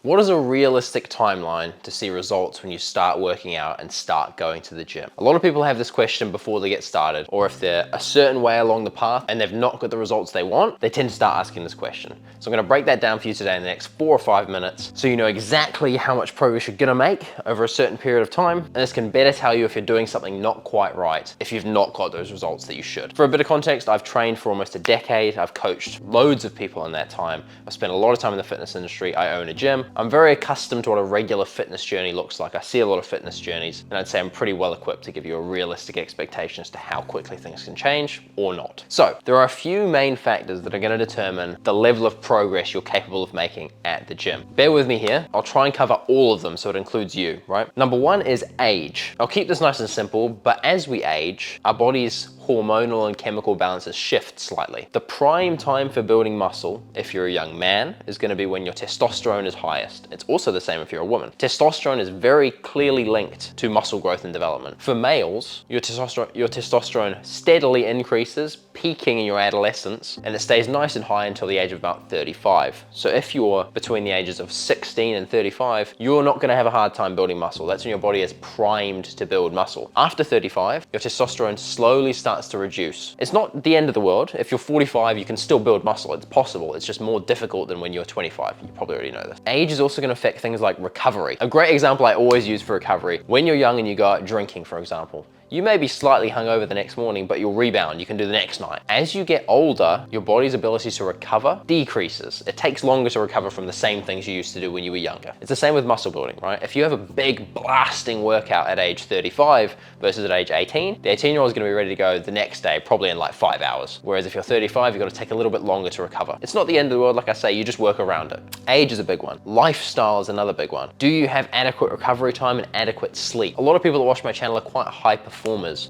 What is a realistic timeline to see results when you start working out and start going to the gym? A lot of people have this question before they get started, or if they're a certain way along the path and they've not got the results they want, they tend to start asking this question. So I'm gonna break that down for you today in the next 4 or 5 minutes so you know exactly how much progress you're gonna make over a certain period of time, and this can better tell you if you're doing something not quite right, if you've not got those results that you should. For a bit of context, I've trained for almost a decade. I've coached loads of people in that time. I've spent a lot of time in the fitness industry. I own a gym. I'm very accustomed to what a regular fitness journey looks like. I see a lot of fitness journeys, and I'd say I'm pretty well equipped to give you a realistic expectation as to how quickly things can change or not. So there are a few main factors that are going to determine the level of progress you're capable of making at the gym. Bear with me here. I'll try and cover all of them so it includes you, right? Number one is age. I'll keep this nice and simple, but as we age, our body's hormonal and chemical balances shift slightly. The prime time for building muscle, if you're a young man, is going to be when your testosterone is highest. It's also the same if you're a woman. Testosterone is very clearly linked to muscle growth and development. For males, your testosterone steadily increases, peaking in your adolescence, and it stays nice and high until the age of about 35. So if you're between the ages of 16 and 35, you're not going to have a hard time building muscle. That's when your body is primed to build muscle. After 35, your testosterone slowly starts to reduce. It's not the end of the world. If you're 45, you can still build muscle. It's possible. It's just more difficult than when you're 25. You probably already know this. Age is also going to affect things like recovery. A great example I always use for recovery, when you're young and you go out drinking, for example, you may be slightly hungover the next morning, but you'll rebound. You can do the next night. As you get older, your body's ability to recover decreases. It takes longer to recover from the same things you used to do when you were younger. It's the same with muscle building, right? If you have a big blasting workout at age 35 versus at age 18, the 18-year-old is going to be ready to go the next day, probably in like 5 hours. Whereas if you're 35, you've got to take a little bit longer to recover. It's not the end of the world, like I say, you just work around it. Age is a big one. Lifestyle is another big one. Do you have adequate recovery time and adequate sleep? A lot of people that watch my channel are quite high performers,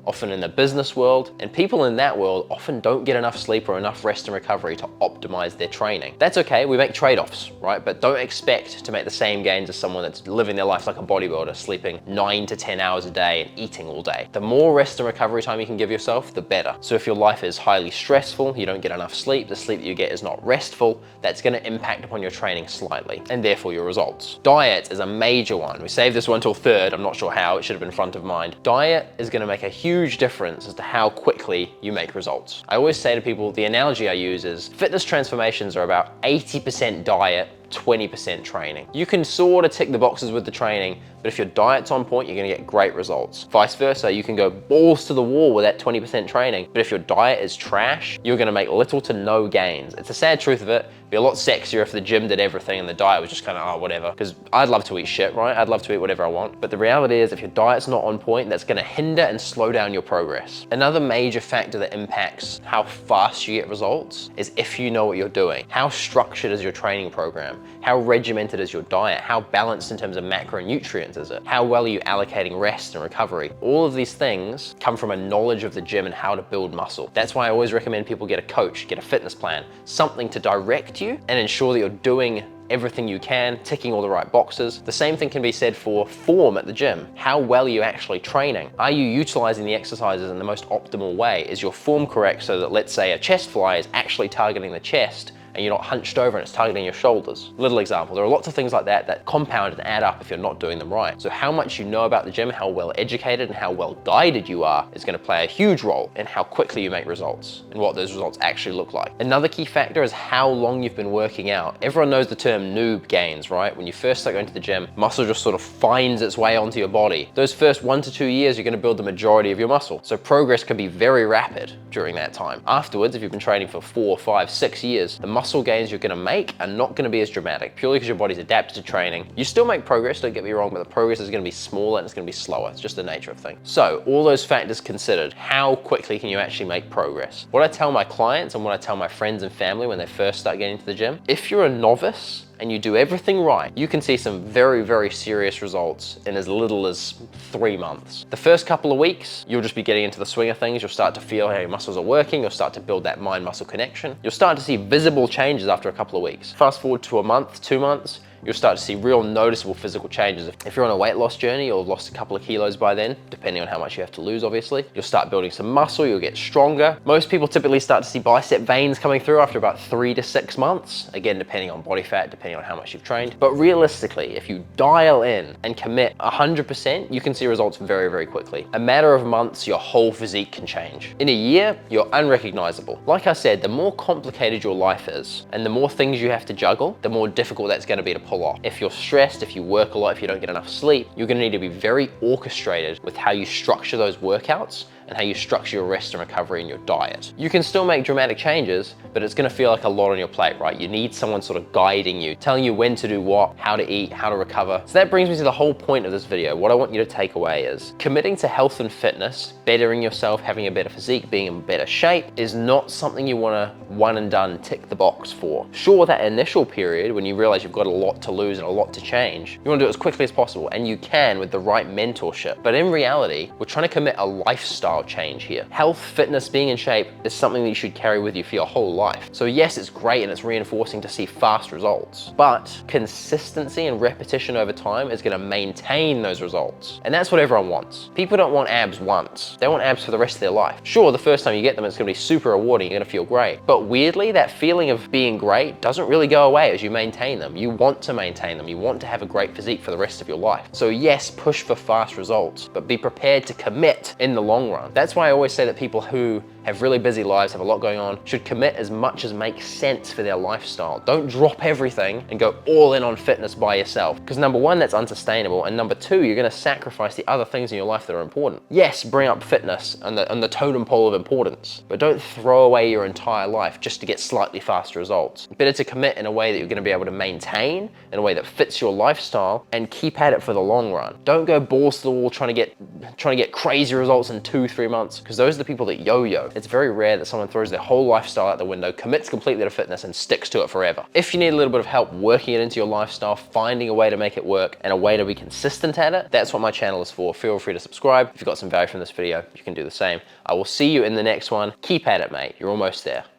often in the business world, and people in that world often don't get enough sleep or enough rest and recovery to optimize their training. That's okay, we make trade-offs, right? But don't expect to make the same gains as someone that's living their life like a bodybuilder, sleeping 9 to 10 hours a day and eating all day. The more rest and recovery time you can give yourself, the better. So if your life is highly stressful, you don't get enough sleep, the sleep that you get is not restful, that's gonna impact upon your training slightly, and therefore your results. Diet is a major one. We saved this one till third, I'm not sure how, it should have been front of mind. Diet is gonna make a huge difference as to how quickly you make results. I always say to people, the analogy I use is fitness transformations are about 80% diet, 20% training. You can sort of tick the boxes with the training, but if your diet's on point, you're gonna get great results. Vice versa, you can go balls to the wall with that 20% training, but if your diet is trash, you're gonna make little to no gains. It's a sad truth of it. It'd be a lot sexier if the gym did everything and the diet was just kind of, oh, whatever. Because I'd love to eat shit, right? I'd love to eat whatever I want. But the reality is, if your diet's not on point, that's gonna hinder and slow down your progress. Another major factor that impacts how fast you get results is if you know what you're doing. How structured is your training program? How regimented is your diet? How balanced in terms of macronutrients is it? How well are you allocating rest and recovery? All of these things come from a knowledge of the gym and how to build muscle. That's why I always recommend people get a coach, get a fitness plan, something to direct you and ensure that you're doing everything you can, ticking all the right boxes. The same thing can be said for form at the gym. How well are you actually training? Are you utilizing the exercises in the most optimal way? Is your form correct so that, let's say, a chest fly is actually targeting the chest and you're not hunched over and it's targeting your shoulders? Little example. There are lots of things like that that compound and add up if you're not doing them right. So how much you know about the gym, how well educated and how well guided you are is going to play a huge role in how quickly you make results and what those results actually look like. Another key factor is how long you've been working out. Everyone knows the term noob gains, right? When you first start going to the gym, muscle just sort of finds its way onto your body. Those first 1 to 2 years, you're going to build the majority of your muscle. So progress can be very rapid during that time. Afterwards, if you've been training for 4, 5, 6 years, the muscle gains you're gonna make are not gonna be as dramatic, purely because your body's adapted to training. You still make progress, don't get me wrong, but the progress is gonna be smaller and it's gonna be slower. It's just the nature of things. So all those factors considered, how quickly can you actually make progress? What I tell my clients and what I tell my friends and family when they first start getting to the gym, if you're a novice and you do everything right, you can see some very, very serious results in as little as 3 months. The first couple of weeks, you'll just be getting into the swing of things. You'll start to feel how your muscles are working. You'll start to build that mind-muscle connection. You'll start to see visible changes after a couple of weeks. Fast forward to a month, 2 months, you'll start to see real noticeable physical changes. If you're on a weight loss journey, you'll have lost a couple of kilos by then, depending on how much you have to lose, obviously. You'll start building some muscle, you'll get stronger. Most people typically start to see bicep veins coming through after about 3 to 6 months, again, depending on body fat, depending on how much you've trained. But realistically, if you dial in and commit 100%, you can see results very, very quickly. A matter of months, your whole physique can change. In a year, you're unrecognizable. Like I said, the more complicated your life is, and the more things you have to juggle, the more difficult that's gonna be to pull off. If you're stressed, if you work a lot, if you don't get enough sleep, you're gonna need to be very orchestrated with how you structure those workouts and how you structure your rest and recovery and your diet. You can still make dramatic changes, but it's gonna feel like a lot on your plate, right? You need someone sort of guiding you, telling you when to do what, how to eat, how to recover. So that brings me to the whole point of this video. What I want you to take away is committing to health and fitness, bettering yourself, having a better physique, being in better shape is not something you wanna one and done tick the box for. Sure, that initial period when you realize you've got a lot to lose and a lot to change, you wanna do it as quickly as possible, and you can with the right mentorship. But in reality, we're trying to commit a lifestyle change here. Health, fitness, being in shape is something that you should carry with you for your whole life. So yes, it's great and it's reinforcing to see fast results, but consistency and repetition over time is gonna maintain those results. And that's what everyone wants. People don't want abs once. They want abs for the rest of their life. Sure, the first time you get them, it's gonna be super rewarding, you're gonna feel great. But weirdly, that feeling of being great doesn't really go away as you maintain them. You want to maintain them. You want to have a great physique for the rest of your life. So yes, push for fast results, but be prepared to commit in the long run. That's why I always say that people who have really busy lives, have a lot going on, should commit as much as makes sense for their lifestyle. Don't drop everything and go all in on fitness by yourself. Because number one, that's unsustainable. And number two, you're gonna sacrifice the other things in your life that are important. Yes, bring up fitness on the totem pole of importance, but don't throw away your entire life just to get slightly faster results. Better to commit in a way that you're gonna be able to maintain, in a way that fits your lifestyle, and keep at it for the long run. Don't go balls to the wall trying to get crazy results in 2-3 months, because those are the people that yo-yo. It's very rare that someone throws their whole lifestyle out the window, commits completely to fitness, and sticks to it forever. If you need a little bit of help working it into your lifestyle, finding a way to make it work, and a way to be consistent at it, that's what my channel is for. Feel free to subscribe. If you got some value from this video, you can do the same. I will see you in the next one. Keep at it, mate. You're almost there.